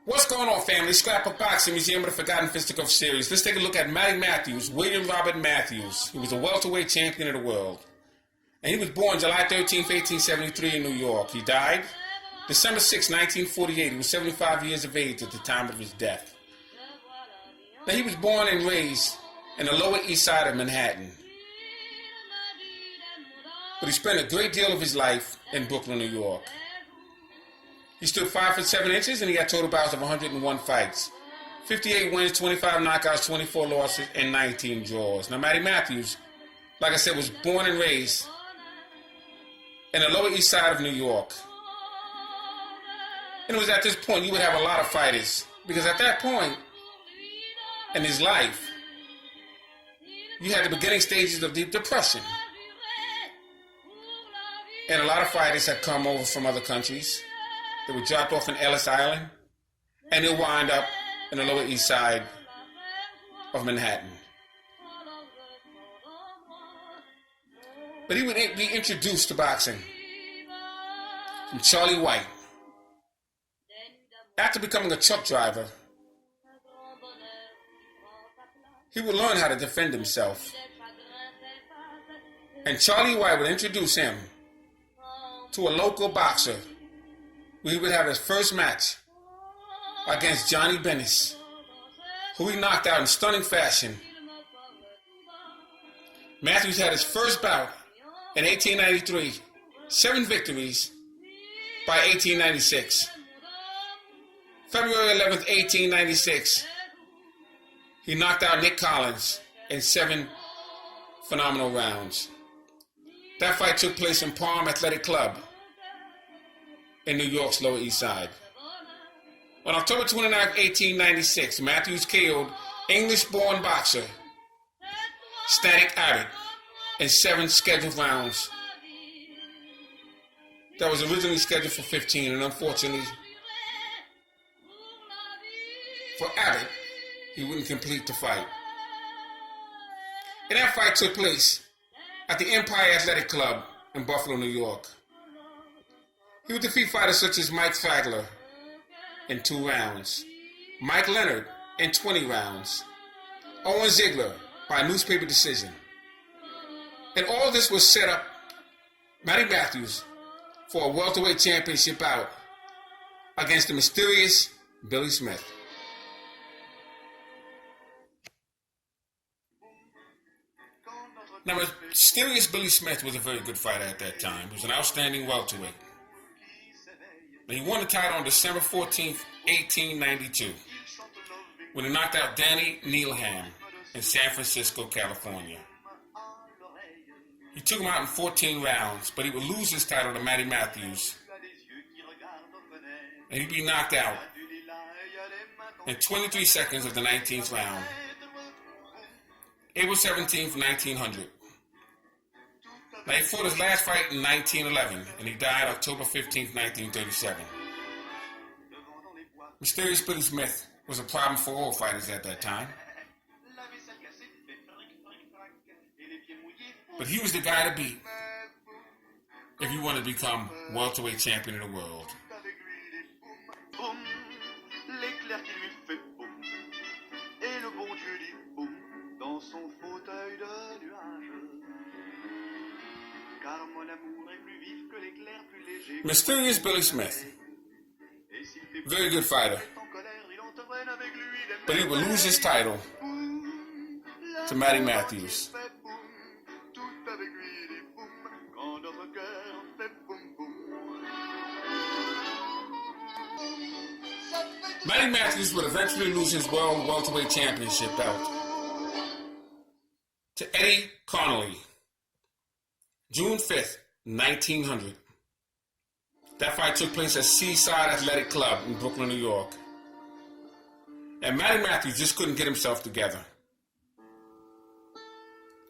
What's going on, family? Scrapbook Boxing Museum of the Forgotten Fisticuffs series. Let's take a look at Matty Matthews, William Robert Matthews. He was a welterweight champion of the world. And he was born July 13th, 1873 in New York. He died December 6, 1948. He was 75 years of age at the time of his death. Now, he was born and raised in the Lower East Side of Manhattan. But he spent a great deal of his life in Brooklyn, New York. He stood 5'7" and he had total bouts of 101 fights. 58 wins, 25 knockouts, 24 losses, and 19 draws. Now, Matty Matthews, like I said, was born and raised in the Lower East Side of New York. And it was at this point you would have a lot of fighters. Because at that point in his life, you had the beginning stages of deep depression. And a lot of fighters had come over from other countries. They were dropped off in Ellis Island, and they'll wind up in the Lower East Side of Manhattan. But he would be introduced to boxing from Charlie White. After becoming a truck driver, he would learn how to defend himself. And Charlie White would introduce him to a local boxer where he would have his first match against Johnny Bennis, who he knocked out in stunning fashion. Matthews had his first bout in 1893, 7 victories by 1896. February 11th, 1896, he knocked out Nick Collins in 7 phenomenal rounds. That fight took place in Palm Athletic Club in New York's Lower East Side. On October 29, 1896, Matthews KO'd English-born boxer Static Abbott in 7 scheduled rounds. That was originally scheduled for 15, and unfortunately for Abbott, he wouldn't complete the fight. And that fight took place at the Empire Athletic Club in Buffalo, New York. He would defeat fighters such as Mike Flagler in 2 rounds, Mike Leonard in 20 rounds, Owen Ziegler by newspaper decision. And all this was set up Matty Matthews for a welterweight championship bout against the mysterious Billy Smith. Now, the mysterious Billy Smith was a very good fighter at that time. He was an outstanding welterweight. He won the title on December 14th, 1892, when he knocked out Danny Nealham in San Francisco, California. He took him out in 14 rounds, but he would lose his title to Matty Matthews, and he'd be knocked out in 23 seconds of the 19th round, April 17th, 1900. Now, he fought his last fight in 1911, and he died October 15th, 1937. Mysterious Billy Smith was a problem for all fighters at that time. But he was the guy to beat if you want to become welterweight champion of the world. Mysterious Billy Smith, very good fighter, but he would lose his title to Matty Matthews. Matty Matthews would eventually lose his world welterweight championship belt to Eddie Connolly, June 5th, 1900. That fight took place at Seaside Athletic Club in Brooklyn, New York. And Matty Matthews just couldn't get himself together.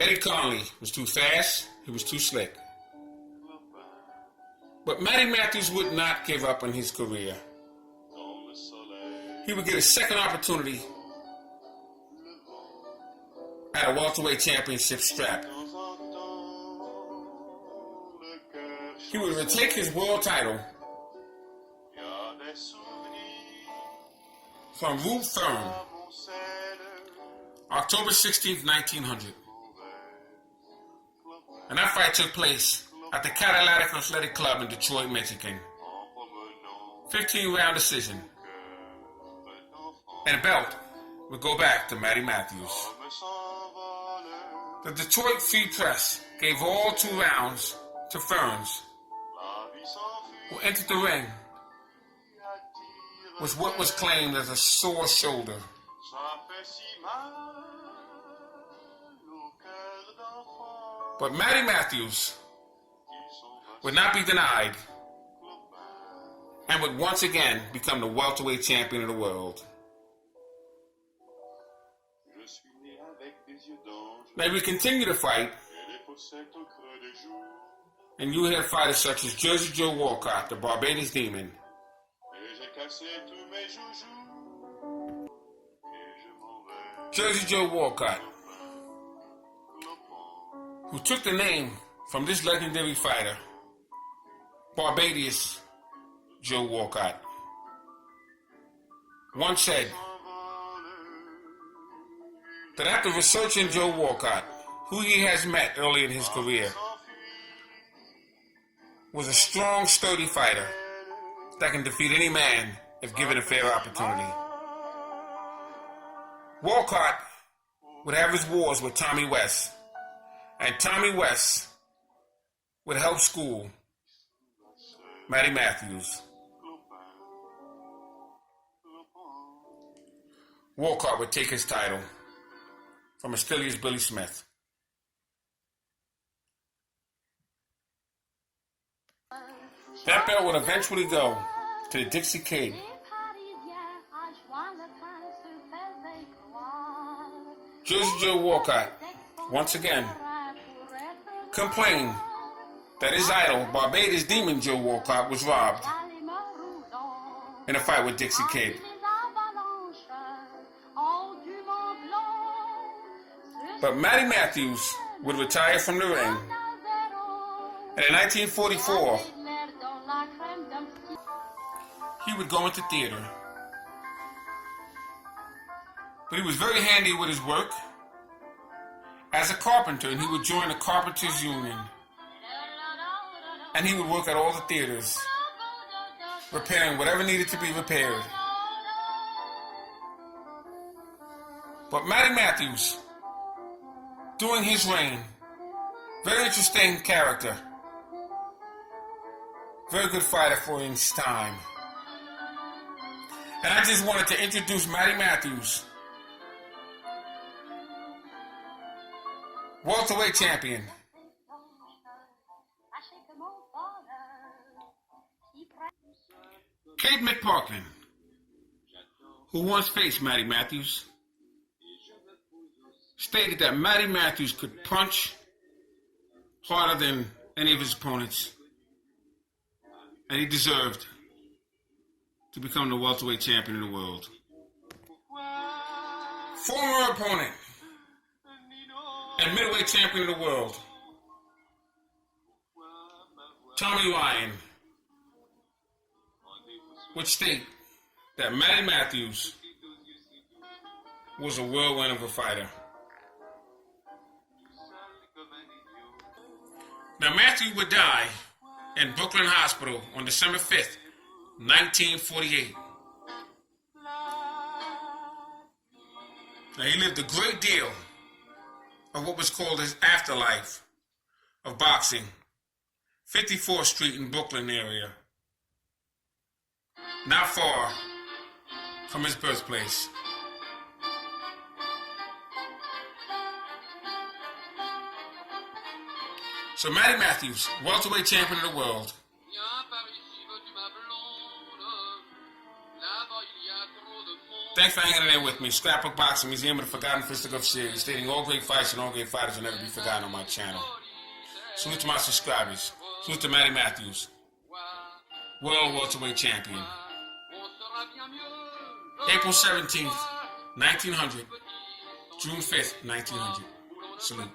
Eddie Connolly was too fast, he was too slick. But Matty Matthews would not give up on his career. He would get a second opportunity at a welterweight championship strap. He would retake his world title from Rue Fern, October 16th, 1900. And that fight took place at the Cadillac Athletic Club in Detroit, Michigan. 15-round decision. And the belt would go back to Matty Matthews. The Detroit Free Press gave all 2 rounds to Ferns, who entered the ring with what was claimed as a sore shoulder. But Matty Matthews would not be denied and would once again become the welterweight champion of the world. Now we continue to fight, and you hear fighters such as Jersey Joe Walcott, the Barbados Demon, Jersey Joe Walcott, who took the name from this legendary fighter, Barbados Joe Walcott, once said that after researching Joe Walcott, who he has met early in his career, was a strong, sturdy fighter that can defeat any man if given a fair opportunity. Walcott would have his wars with Tommy West, and Tommy West would help school Matty Matthews. Walcott would take his title from Astilia's Billy Smith. That belt would eventually go to the Dixie Kid. Jersey Joe Walcott, once again, complained that his idol, Barbados Demon Joe Walcott, was robbed in a fight with Dixie Kid. But Matty Matthews would retire from the ring, and in 1944, he would go into theater. But he was very handy with his work as a carpenter, and he would join the Carpenters Union. And he would work at all the theaters, repairing whatever needed to be repaired. But Matty Matthews, during his reign, very interesting character, very good fighter for his time. And I just wanted to introduce Matty Matthews, welterweight champion. Kate McPartlin, who once faced Matty Matthews, stated that Matty Matthews could punch harder than any of his opponents, and he deserved to become the welterweight champion of the world. Former opponent and middleweight champion of the world, Tommy Ryan, would state that Matty Matthews was a whirlwind of a fighter. Now, Matthews would die in Brooklyn Hospital on December 5th, 1948. Now, he lived a great deal of what was called his afterlife of boxing, 54th Street in Brooklyn area, not far from his birthplace. So Matty Matthews, welterweight champion of the world. Thanks for hanging in there with me. Scrapbook Boxing, Museum of the Forgotten Fisticuffs series, stating all great fights and all great fighters will never be forgotten on my channel. Salute to my subscribers. Salute to Matty Matthews, world welterweight champion. April 17th, 1900, June 5th, 1900. Salute.